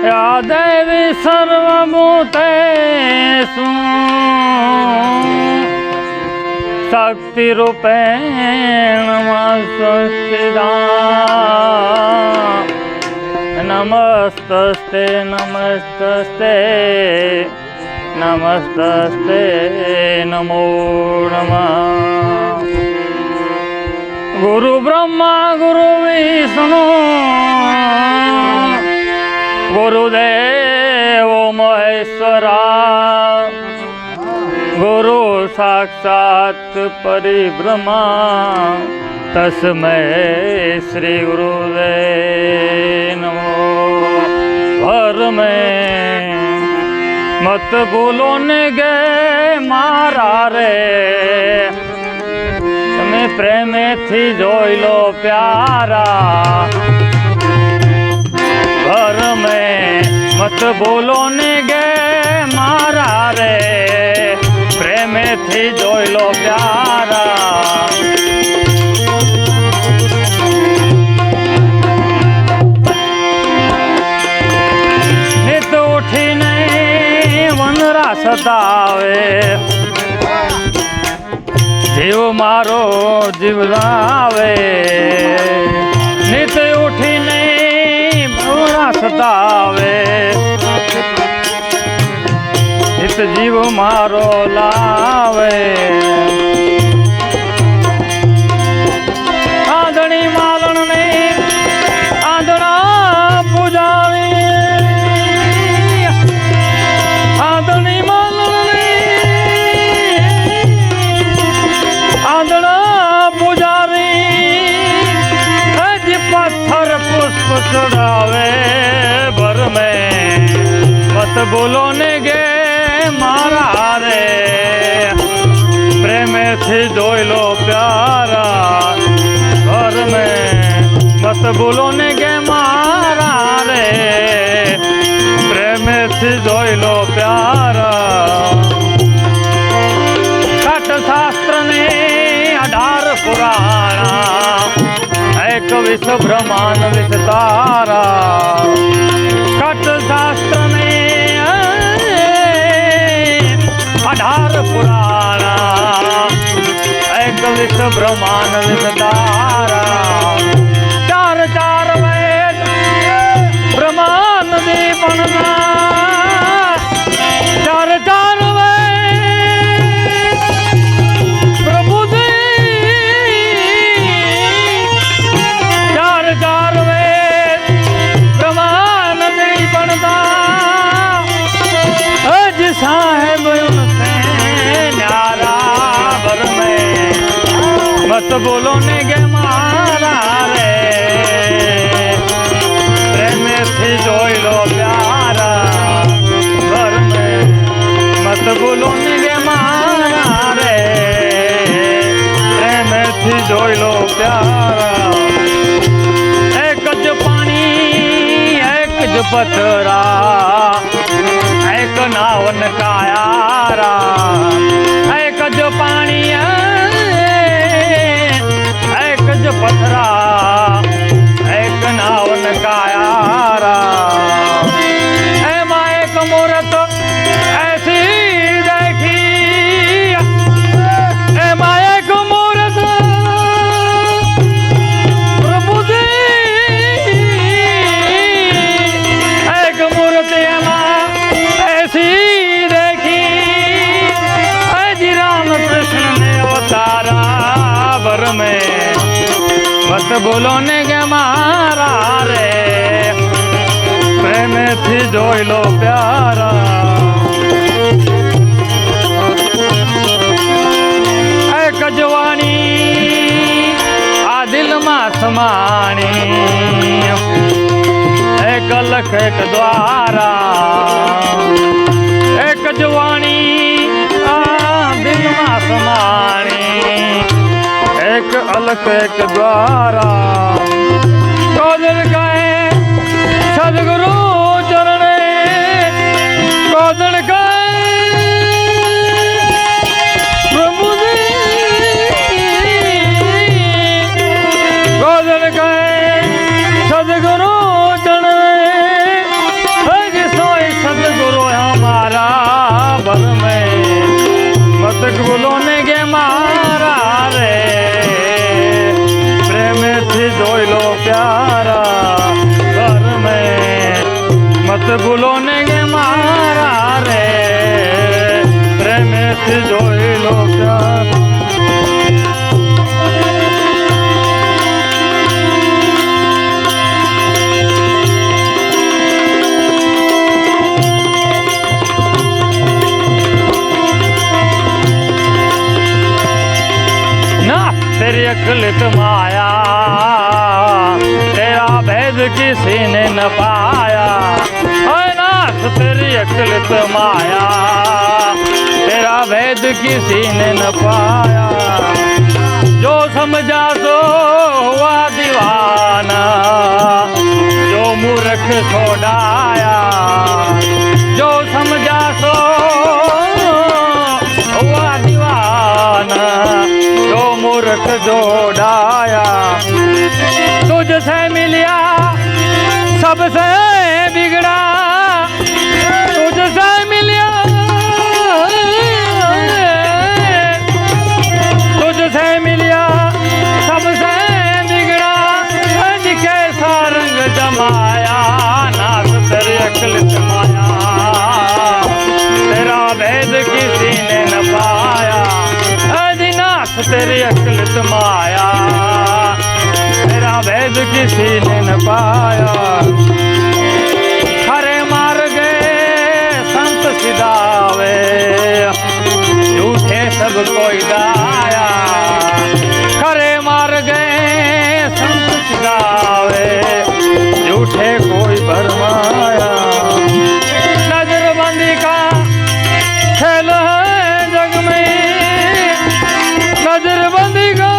या देवी सर्वभूतेषु शक्तिरूपेण संस्थिता। नमस्तस्ते नमस्तस्ते नमस्तस्ते नमो नमः। गुरु ब्रह्मा गुरु विष्णु गुरुदेव महेश्वरा गुरु साक्षात् परिब्रह्मा तस्मै श्री गुरुदेव नमो। घर में मत बोलो ने गे मारा रे तमे प्रेमे थी जोई लो प्यारा। घर में मत बोलो ने गे मारा रे प्रेमे थी जोई लो प्यारा। नित उठी नहीं वनरा सतावे जीव मारो जीवरावे। नित उठी नहीं वनरा सतावे नित जीव मारो लावे। आंधणी मालन ने आंधड़ा पूजावे आंधणी मालन ने आंधड़ा पूजावे। जी पत्थर पुष्प चढ़ावे भर में मत बोलो ने गे मारा रे प्रेमे थी जोई लो प्यारा। घर में मत बोलो ने गे मारा रे प्रेमे थी जोई लो प्यारा। कट शास्त्र ने 18 पुराणा एक विश्व ब्रह्मांड विस्तारा। कट शास्त्र ने 18 पुराणा एक विश्व ब्रह्मांड विस्तारा। 4 वेद ब्रह्मांड दीपना 4 वेद प्रभु दे 4 वेद ब्रह्मांड दीपना। अज साहेब मत बोलो ने गे मारा रे प्रेमे थी जोई लो प्यारा। घर में मत बोलो ने गे मारा रे प्रेमे थी जोई लो प्यारा। एक ज पानी एक ज पथरा एक नावन कायारा। एक ज पानी पथरा एक नावन कायारा। माँ एक मूरत ऐसी देखी माँ एक मूरत प्रभु जी एक मूरत माँ ऐसी देखी। जी राम कृष्ण ने अवतारा भर में मत बोलो ने गे मारा रे प्रेमे थी जोई लो प्यारा। एक जवानी आ दिल मा समाणी एक लख एक द्वारा। एक जवानी आ दिल मा समाणी एक अलख एक द्वारा। कोदर गए सदगुरु चरणे कोदर गए प्रभु जी कोदर गए सदगुरु चरणे अकलित माया, तेरा भेद किसी ने न पाया। हाय नाथ तेरी अकलित माया, तेरा भेद किसी ने न पाया। जो समझा सो हुआ दीवाना, जो मूर्ख छोड़ाया। जो समझा सो हुआ दीवाना, जो मूर्ख जोड़ाया। तुझसे मिलिया सबसे बिगड़ा, तुझसे मिलिया, तुझसे मिलिया सबसे बिगड़ा। कैसा रंग जमाया, नाथ तेरी अकलित माया, तेरा भेद किसी ने न पाया। नाथ तेरी अकलित माया, तेरा भेद किसी ने न पाया। खरे मार गए संत सिधावे, झूठे सब कोई दाया। खरे मार गए संत सिधावे, झूठे कोई भरमाया। नजरबंदी का खेल है जग में, नजरबंदी का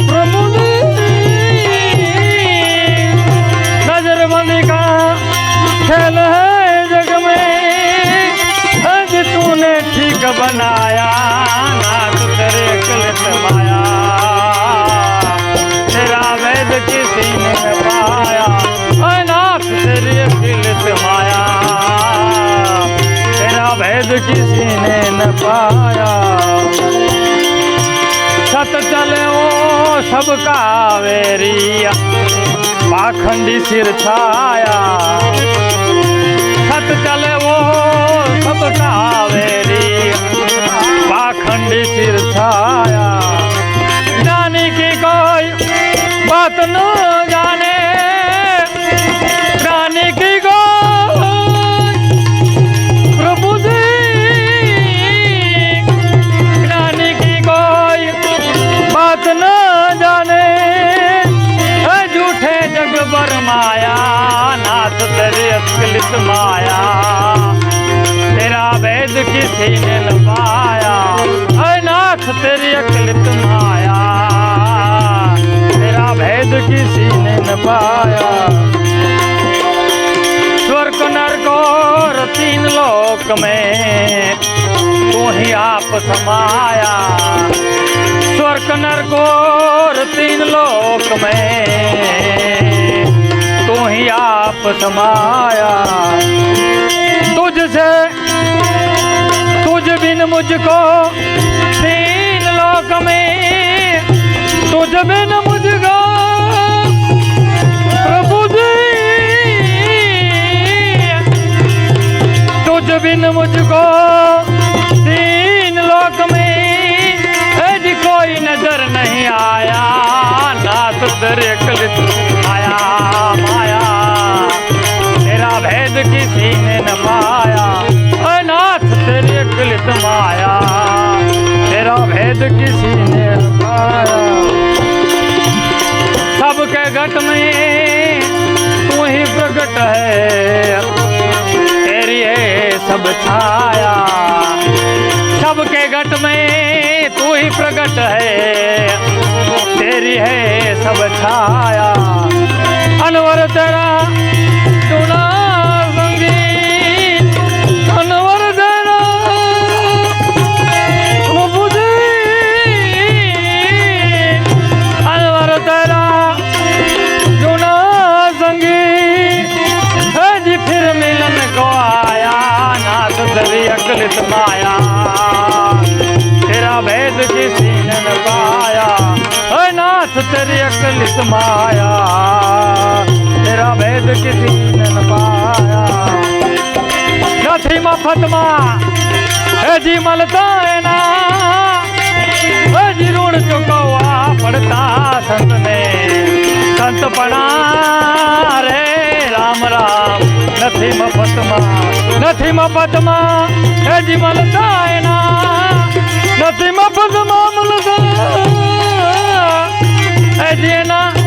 प्रभु नजरबंदी का खेल है जग में। आज तूने ठीक बनाया, नाथ तेरे अकलित माया, तेरा भेद किसी ने न पाया। नाथ तेरी अकलित माया, तेरा भेद किसी ने न पाया। सत चले वो सबका वेरिया, पाखंडी सिर छाया। सत चले वो सबका वेरिया, पाखंडी सिर छाया। जाने की कोई बात न जाने, जाने की कोई प्रभु जी, जाने की कोई बात न जाने। झूठे जग बरमाया, नाथ तेरी अकलित माया, तेरा भेद किसी ने न पाया। नाथ तेरी अकलित माया, तेरा भेद किसी ने न पाया। स्वर्ग नरक और तीन लोक में तू ही आप समाया। स्वर्ग नरक और तीन लोक में तू ही आप समाया। तुझसे तुझ बिन मुझको तीन लोक में, तुझ बिन मुझको प्रभु जी, तुझ बिन मुझको तीन लोक में कोई नजर नहीं आया। नाथ तेरे अकलित माया, माया तेरा भेद किसी ने न पाया। नाथ तेरी अकलित माया, तेरा भेद किसी ने न पाया। सबके घट में तू ही प्रकट है, तेरी है सब छाया। सबके घट में तू ही प्रकट है, तेरी है सब छाया। अनवर तेरा चुना संगीत, अनवर तेरा प्रभु जी, अनवर तेरा चुना संगीत। जी फिर मिलन को आया, नाथ तेरी अकलित माया, तेरा भेद किसी ने न पाया। नाथ तेरी अकलित माया, तेरा भेद किसी ने न पाया। नथी मफत मां जी मलता है ना, जी ऋण चुकवा पड़ता संत ने। संत पड़ा रे राम राम, नथी मफत मां जी मलता है ना। નથી મફત મામલતદાર જેના